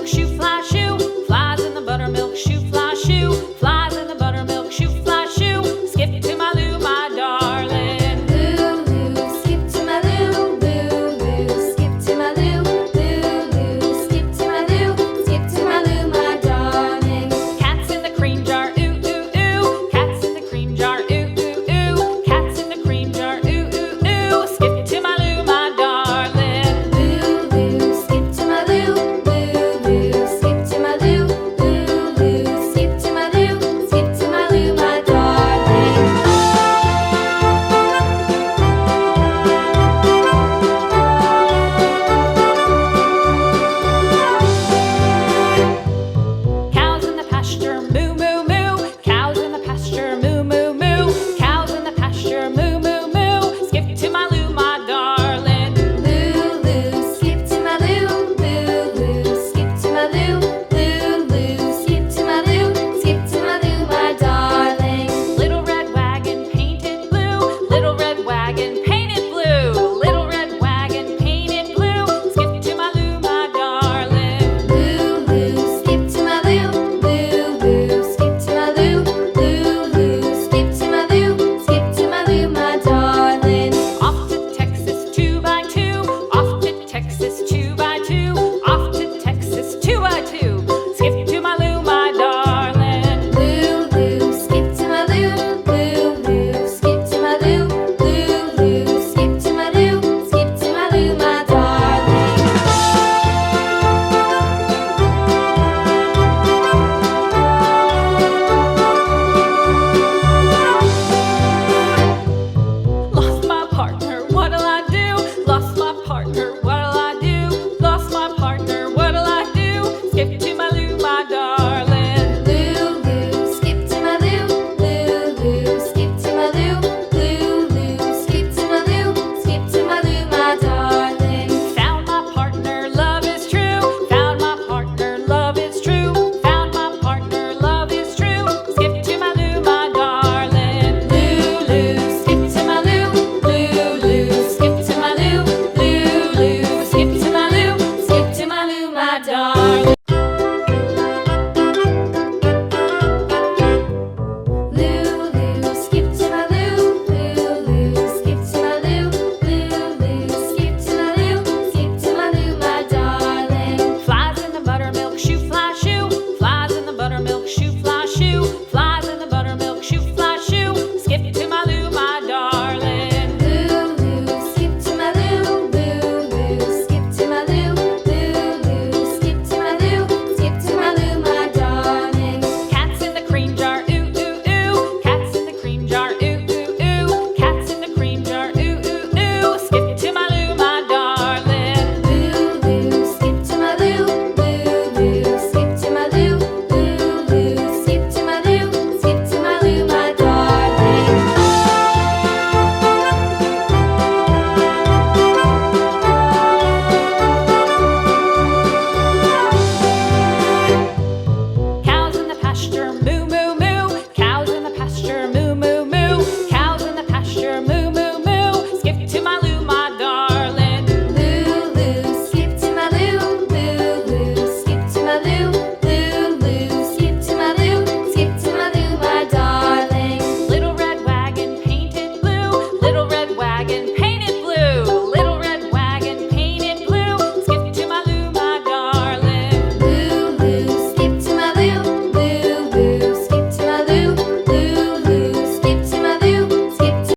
buttermilk shoe fly shoe. Flies in the buttermilk shoe fly shoe. Flies in the buttermilk shoe fly shoe. Skip to my Lou, my darling. Lulu, skip to my Lou, Lulu, skip to my Lou, Lulu, skip to my Lou, skip to my Lou, my darling. Cats in the cream jar, ooh ooh ooh. Cats in the cream jar, ooh ooh ooh. Cats in the cream jar, ooh ooh ooh. Skip to my Lou, my darling. Lulu, skip to my Lou, Lulu, skip to my Lou, Lulu, skip to my Lou, skip to my Lou, my darling. Cows in the pasture, moo moo moo. Cows in the pasture, moo moo moo. Cows in the pasture, moo moo moo. Skip to my Lou, my darling. Lulu, skip to my Lou, Lulu, skip to my Lou, Lulu, skip to my Lou, skip to my Lou, my darling. Little red wagon painted blue. Little red wagon painted blue. Little red wagon painted blue. Skip to my Lou, my darling. Lulu, skip to my Lou, Lulu, skip to my Lou, Lulu, skip to my Lou, skip to my Lou, my darling. Off to Texas 2x2. Off to Texas 2x2. Off to Texas 2x2. Skip to my Lou, my darling. Lulu, skip to my Lou, Lulu, skip to my Lou, Lulu, skip to my Lou, skip to my Lou, my darling. Lost my partner, what'll I do? Lost my partner, what'll I do? Lost my partner, what'll I do? Skip to my Lou, my darling. Lulu, skip to my Lou, Lulu, skip to my Lou, Lulu, skip to my Lou, skip to my Lou, my darling. Found my partner, love is true. Found my partner, love is true. Found my partner, love is true. Skip to my Lou, my darling. Lulu, skip to my Lou, Lulu, skip to my Lou, Lulu, skip to my Lou, skip to my Lou, my darling.